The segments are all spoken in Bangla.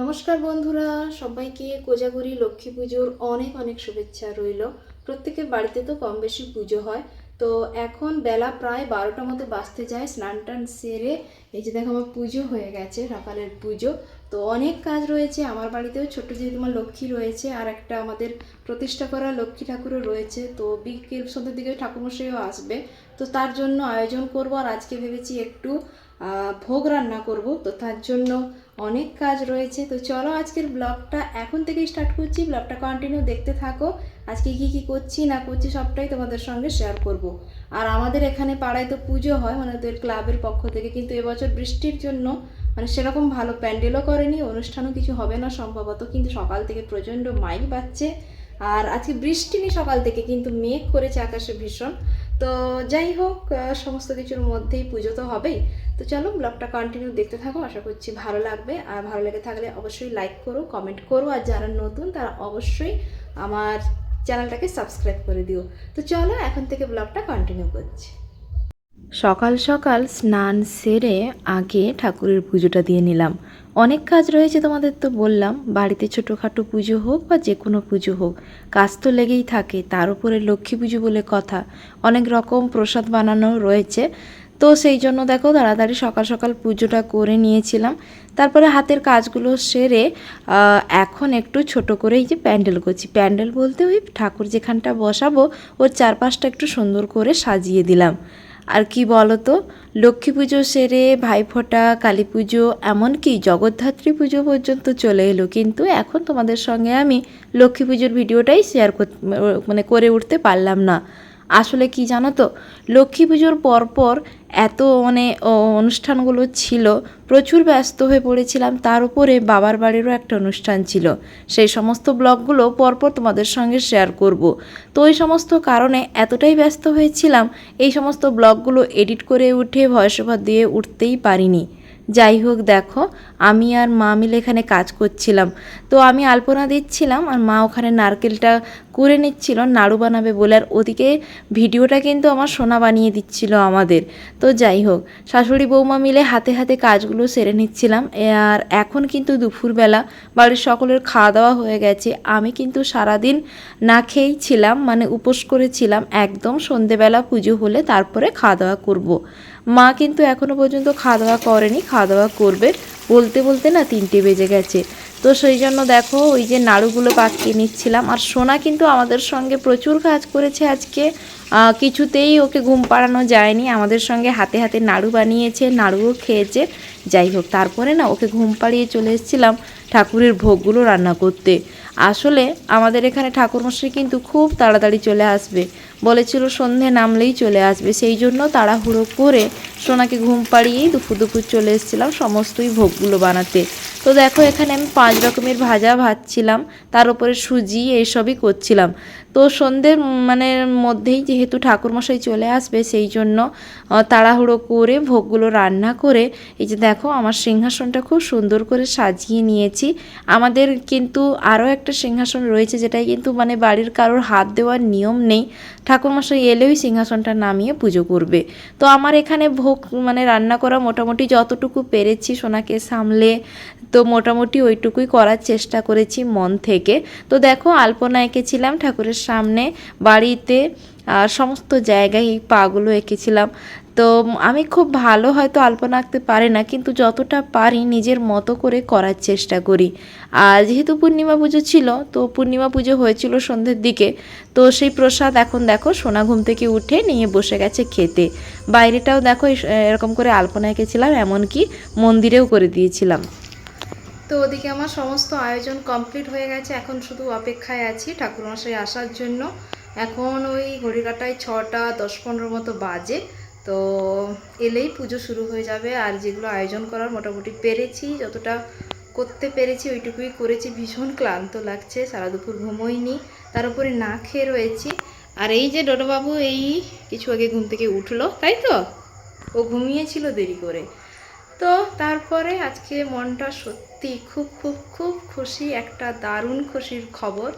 নমস্কার বন্ধুরা, সবাইকে কোজাগরি লক্ষ্মী পুজোর অনেক অনেক শুভেচ্ছা রইল। প্রত্যেকের বাড়িতে তো কম বেশি পুজো হয়। তো এখন বেলা প্রায় 12টা মতো বাজতে যায়। স্নান টান সেরে এই যে দেখো আমার পুজো হয়ে গেছে, সকালের পুজো। তো অনেক কাজ রয়েছে আমার বাড়িতেও, ছোট্ট যেহেতু আমার লক্ষ্মী রয়েছে আর একটা আমাদের প্রতিষ্ঠা করা লক্ষ্মী ঠাকুরও রয়েছে। তো বিকেল সন্ধ্যের দিকে ঠাকুরমশাইও আসবে, তো তার জন্য আয়োজন করব। আর আজকে ভেবেছি একটু ভোগ রান্না করব, তো তার জন্য অনেক কাজ রয়েছে। তো চলো আজকের ব্লগটা এখন থেকেই স্টার্ট করছি, ব্লগটা কন্টিনিউ দেখতে থাকো। আজকে কি কি করছি না করছি সবটাই তোমাদের সঙ্গে শেয়ার করব। আর আমাদের এখানে পাড়ায় তো পুজো হয়, মানে ওদের ক্লাবের পক্ষ থেকে, কিন্তু এবছর বৃষ্টির জন্য মানে সেরকম ভালো প্যান্ডেলও করেনি, অনুষ্ঠানও কিছু হবে না সম্ভবত। কিন্তু সকাল থেকে প্রচণ্ড মাইক বাজছে, আর আজকে বৃষ্টি নেই সকাল থেকে, কিন্তু মেঘ করেছে আকাশে ভীষণ। তো যাই হোক, সমস্ত কিছুর মধ্যেই পুজো তো হবেই। তো চলো ব্লগটা কন্টিনিউ দেখতে থাকো, আশা করছি ভালো লাগবে। আর ভালো লেগে থাকলে অবশ্যই লাইক করো, কমেন্ট করো, আর যারা নতুন তারা অবশ্যই আমার চ্যানেলটাকে সাবস্ক্রাইব করে দিও। তো চলো এখন থেকে ব্লগটা কন্টিনিউ করছি। সকাল সকাল স্নান সেরে আগে ঠাকুরের পুজোটা দিয়ে নিলাম। অনেক কাজ রয়েছে, তোমাদের তো বললাম, বাড়িতে ছোটোখাটো পুজো হোক বা যে কোনো পুজো হোক, কাজ তো লেগেই থাকে। তার উপরে লক্ষ্মী পুজো বলে কথা, অনেক রকম প্রসাদ বানানো রয়েছে। তো সেই জন্য দেখো তাড়াতাড়ি সকাল সকাল পুজোটা করে নিয়েছিলাম। তারপরে হাতের কাজগুলো সেরে এখন একটু ছোট করে এই যে প্যান্ডেল করছি। প্যান্ডেল বলতে ওই ঠাকুর যেখানটা বসাবো ওর চারপাশটা একটু সুন্দর করে সাজিয়ে দিলাম। আর কি বলো তো, লক্ষ্মী পুজো সেরে ভাইফোঁটা, কালী পুজো, এমনকি জগদ্ধাত্রী পুজো পর্যন্ত চলে এলো, কিন্তু এখন তোমাদের সঙ্গে আমি লক্ষ্মী পুজোর ভিডিওটাই শেয়ার করে উঠতে পারলাম না। আসলে কি জানো তো, লক্ষ্মী পুজোর পরপর এত অনুষ্ঠানগুলো ছিল, প্রচুর ব্যস্ত হয়ে পড়েছিলাম। তার উপরে বাবার বাড়িরও একটা অনুষ্ঠান ছিল, সেই সমস্ত ব্লগগুলো পরপর তোমাদের সঙ্গে শেয়ার করব। তো ওই সমস্ত কারণে এতটাই ব্যস্ত হয়েছিলাম, এই সমস্ত ব্লগগুলো এডিট করে উঠে ভয়েস ওভার দিয়ে উঠতেই পারিনি। যাই হোক, দেখো আমি আর মা মিলে এখানে কাজ করছিলাম। তো আমি আলপনা দিচ্ছিলাম আর মা ওখানে নারকেলটা কুড়ে নিচ্ছিল নাড়ু বানাবে বলে, আর ওদিকে ভিডিওটা কিন্তু আমার সোনা বানিয়ে দিচ্ছিল আমাদের। তো যাই হোক, শাশুড়ি বৌমা মিলে হাতে হাতে কাজগুলো সেরে নিচ্ছিলাম। আর এখন কিন্তু দুপুরবেলা বাড়ির সকলের খাওয়া দাওয়া হয়ে গেছে। আমি কিন্তু সারাদিন না খেয়েই ছিলাম, মানে উপোস করেছিলাম। একদম সন্ধেবেলা পুজো হলে তারপরে খাওয়া দাওয়া করব। মা কিন্তু এখনও পর্যন্ত খাওয়া দাওয়া করেনি, খাওয়া দাওয়া করবে বলতে বলতে না 3টে বেজে গেছে। তো সেই জন্য দেখো ওই যে নাড়ুগুলো পাকিয়ে নিচ্ছিলাম। আর সোনা কিন্তু আমাদের সঙ্গে প্রচুর কাজ করেছে আজকে, কিছুতেই ওকে ঘুম পাড়ানো যায়নি। আমাদের সঙ্গে হাতে হাতে নাড়ু বানিয়েছে, নাড়ুও খেয়েছে। যাই হোক, তারপরে না ওকে ঘুম পাড়িয়ে চলে এসেছিলাম ঠাকুরের ভোগগুলো রান্না করতে। আসলে আমাদের এখানে ঠাকুরমশাই কিন্তু খুব তাড়াতাড়ি চলে আসবে বলেছিল, সন্ধে নামলেই চলে আসবে। সেই জন্য তাড়াহুড়ো করে সোনাকে ঘুম পাড়িয়েই দুপুর দুপুর চলে এসেছিলাম সমস্তই ভোগগুলো বানাতে। তো দেখো এখানে আমি 5 রকমের ভাজা ভাজছিলাম, তার উপরে সুজি এইসবই করছিলাম। তো সন্ধ্যের মধ্যেই যেহেতু ঠাকুরমশাই চলে আসবে, সেই জন্য তাড়াহুড়ো করে ভোগগুলো রান্না করে এই যে দেখো আমার সিংহাসনটা খুব সুন্দর করে সাজিয়ে নিয়েছি। আমাদের কিন্তু আরও একটা সিংহাসন রয়েছে, যেটাই কিন্তু বাড়ির কারোর হাত দেওয়ার নিয়ম নেই। ঠাকুরমশাই এলেই সিংহাসনটা নামিয়ে পুজো করবে। তো আমার এখানে ভোগ রান্না করা মোটামুটি যতটুকু পেরেছি সোনাকে সামলে, তো মোটামুটি ওইটুকুই করার চেষ্টা করেছি মন থেকে। তো দেখো আলপনা এঁকেছিলাম ঠাকুরের সামনে, বাড়িতে, আর সমস্ত জায়গায় এই পাগুলো এঁকেছিলাম। তো আমি খুব ভালো হয়তো আলপনা আঁকতে পারি না, কিন্তু যতটা পারি নিজের মতো করে করার চেষ্টা করি। আর যেহেতু পূর্ণিমা পুজো ছিল, তো পূর্ণিমা পুজো হয়েছিল সন্ধ্যের দিকে, তো সেই প্রসাদ এখন দেখো সোনা ঘুম থেকে উঠে নিয়ে বসে গেছে খেতে। বাইরেটাও দেখো এরকম করে আলপনা এঁকেছিলাম, এমনকি মন্দিরেও করে দিয়েছিলাম। তো ওদিকে আমার সমস্ত আয়োজন কমপ্লিট হয়ে গেছে, এখন শুধু অপেক্ষায় আছি ঠাকুরমশাই আসার জন্য। এখন ওই ঘড়ি কাটায় 6টা 10-15 মতো বাজে। তো এলেই পুজো শুরু হয়ে যাবে। আর যেগুলো আয়োজন করার মোটামুটি পেরেছি, যতটা করতে পেরেছি ওইটুকুই করেছি। ভীষণ ক্লান্ত লাগছে, সারা দুপুর ঘুমোইনি, তার উপরে না খেয়ে রয়েছি। আর এই যে ডোডোবাবু এই কিছু আগে ঘুম থেকে উঠলো, তাই তো ও ঘুমিয়েছিল দেরি করে। তো তারপরে আজকে মনটা সত্যি খুব খুব খুব খুশি, একটা দারুণ খুশির খবর,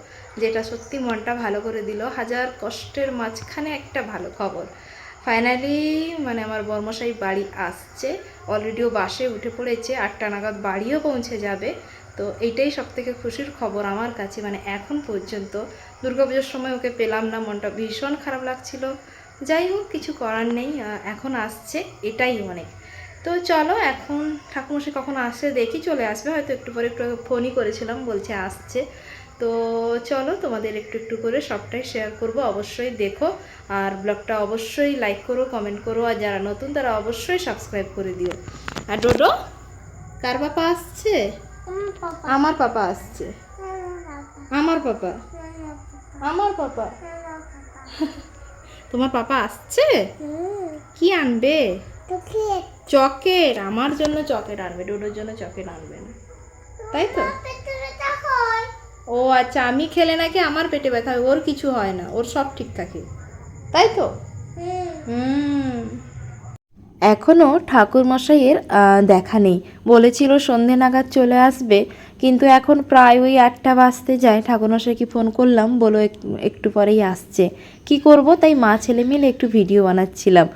যেটা সত্যি মনটা ভালো করে দিল। হাজার কষ্টের মাঝখানে একটা ভালো খবর। ফাইনালি মানে আমার বর্মশাই বাড়ি আসছে, অলরেডিও বাসে উঠে পড়েছে, 8টা নাগাদ বাড়িও পৌঁছে যাবে। তো এইটাই সবথেকে খুশির খবর আমার কাছে, মানে এখন পর্যন্ত। দুর্গাপুজোর সময় ওকে পেলাম না, মনটা ভীষণ খারাপ লাগছিল। যাই হোক, কিছু করার নেই, এখন আসছে, এটাই অনেক। তো চলো এখন ঠাকুরমশাই কখন আসে দেখি, চলে আসবে হয়তো একটু পরে। একটু ফোনই করেছিলাম, বলছে আসছে। তো চলো তোমাদের একটু একটু করে সবটাই শেয়ার করব, অবশ্যই দেখো। আর ব্লগটা অবশ্যই লাইক করো, কমেন্ট করো, আর যারা নতুন তারা অবশ্যই সাবস্ক্রাইব করে দিও। আর ডোডো, কার পাপা আসছে? আমার পাপা আসছে। আমার পাপা, আমার পাপা। তোমার পাপা আসছে? কি আনবে? চকলেট। আমার জন্য চকলেট আনবে, ডোডোর জন্য চকলেট আনবে না, তাই তো? ও আচ্ছা, আমি খেলে নাকি আমার পেটে ব্যথা হয়? ওর কিছু হয় না, ওর সব ঠিক থাকে, তাই তো? এখনও ঠাকুরমশাইয়ের দেখা নেই, বলেছিল সন্ধে নাগাদ চলে আসবে, কিন্তু এখন প্রায় ওই 8টা বাজতে যায়। ঠাকুরমশাইকে ফোন করলাম, বলো একটু পরেই আসছে। কি করব, তাই মা ছেলে মিলে একটু ভিডিও বানাচ্ছিলাম।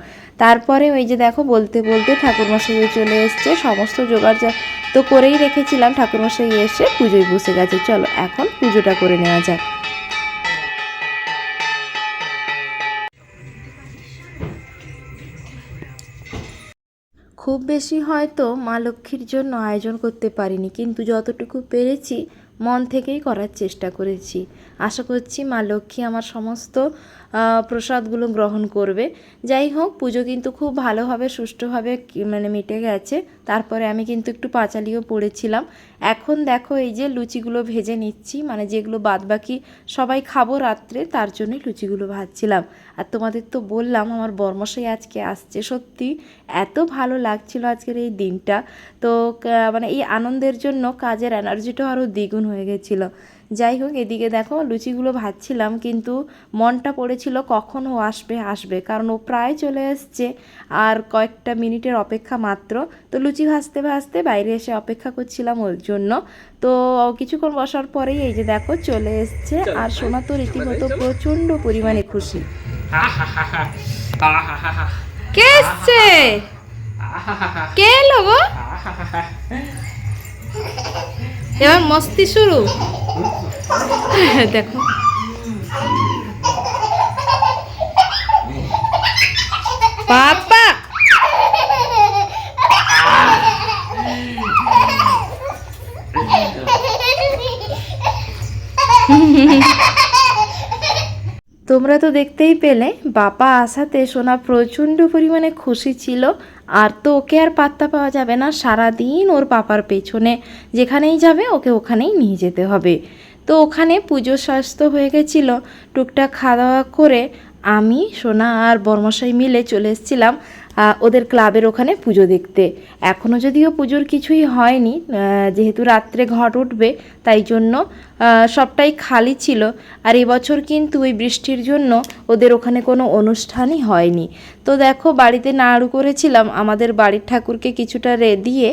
তারপরে ওই যে দেখো, বলতে বলতে ঠাকুরমশাই চলে এসছে, সমস্ত জোগাড় তো করেই রেখেছিলাম। ঠাকুরমশাই এসে পুজোয় বসে গেছে। চলো এখন পুজোটা করে নেওয়া যাক। খুব বেশি হয়তো মা লক্ষ্মীর জন্য আয়োজন করতে পারিনি, কিন্তু যতটুকু পেরেছি মন থেকেই করার চেষ্টা করেছি। আশা করছি মা লক্ষ্মী আমার সমস্ত প্রসাদগুলো গ্রহণ করবে। যাই হোক, পুজো কিন্তু খুব ভালোভাবে সুষ্ঠুভাবে মানে মিটে গেছে। তারপরে আমি কিন্তু একটু পাঁচালিও পড়েছিলাম। এখন দেখো এই যে লুচিগুলো ভেজে নিচ্ছি, মানে যেগুলো বাদবাকি সবাই খাবো রাত্রে, তার জন্যই লুচিগুলো ভাজছিলাম। আর তোমাদের তো বললাম আমার বর্মশাই আজকে আসছে। সত্যি এত ভালো লাগছিল আজকের এই দিনটা। তো মানে এই আনন্দের জন্য কাজের এনার্জিটাও আরও দ্বিগুণ হয়ে গেছিলো। যাই হোক, এদিকে দেখো লুচিগুলো ভাজছিলাম, কিন্তু মনটা পড়েছিল কখন ও আসবে আসবে, কারণ ও প্রায় চলে এসছে, আর কয়েকটা মিনিটের অপেক্ষা মাত্র। তো লুচি ভাজতে ভাজতে বাইরে এসে অপেক্ষা করছিলাম ওর জন্য। তো কিছুক্ষণ বসার পরেই এই যে দেখো চলে এসছে, আর সোনা তো রীতিমতো প্রচণ্ড পরিমাণে খুশি। কে এসছে? কে এলো গো? এবার মস্তি শুরু। দেখো পাপা, তোমরা তো দেখতেই পেলে বাবা আসাতে সোনা প্রচণ্ড পরিমাণে খুশি ছিল। আর তো ওকে আর পাত্তা পাওয়া যাবে না, সারাদিন ওর পাপার পেছনে, যেখানেই যাবে ওকে ওখানেই নিয়ে যেতে হবে। তো ওখানে পুজো স্বাস্থ্য হয়ে গেছিলো। টুকটাক খাওয়া দাওয়া করে আমি, সোনা আর বর্মশাই মিলে চলে এসেছিলাম ওদের ক্লাবের ওখানে পুজো দেখতে। এখনও যদিও পুজোর কিছুই হয়নি, যেহেতু রাত্রে ঘট উঠবে তাই জন্য সবটাই খালি ছিল। আর এবছর কিন্তু ওই বৃষ্টির জন্য ওদের ওখানে কোনো অনুষ্ঠানই হয়নি। তো দেখো বাড়িতে নাড়ু করেছিলাম, আমাদের বাড়ির ঠাকুরকে কিছুটা দিয়ে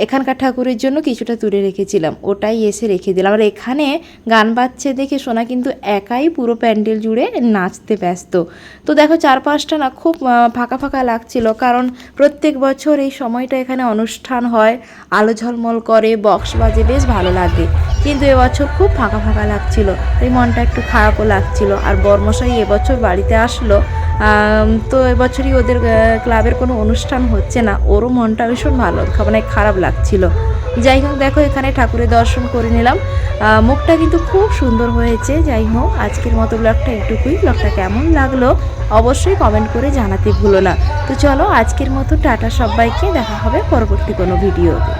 এখানকার ঠাকুরের জন্য কিছুটা তুলে রেখেছিলাম, ওটাই এসে রেখে দিলাম। আর এখানে গান বাজছে দেখে সোনা কিন্তু একাই পুরো প্যান্ডেল জুড়ে নাচতে ব্যস্ত। তো দেখো চারপাশটা না খুব ফাঁকা ফাঁকা লাগছিল, কারণ প্রত্যেক বছর এই সময়টা এখানে অনুষ্ঠান হয়, আলো ঝলমল করে, বক্স বাজে, বেশ ভালো লাগে। কিন্তু এবছর খুব ফাঁকা ফাঁকা লাগছিল, তাই মনটা একটু খারাপও লাগছিল। আর বর্মশাই এবছর বাড়িতে আসলো, তো এবছরই ওদের ক্লাবের কোনো অনুষ্ঠান হচ্ছে না, ওরও মনটা ভীষণ ভালো মানে খারাপ লাগছিল। যাই হোক দেখো এখানে ঠাকুরের দর্শন করে নিলাম, মুখটা কিন্তু খুব সুন্দর হয়েছে। যাই হোক আজকের মতো ব্লগটা এইটুকুই। ব্লগটা কেমন লাগলো অবশ্যই কমেন্ট করে জানাতে ভুলো না। তো চলো আজকের মতো টাটা সবাইকে, দেখা হবে পরবর্তী কোনো ভিডিওতে।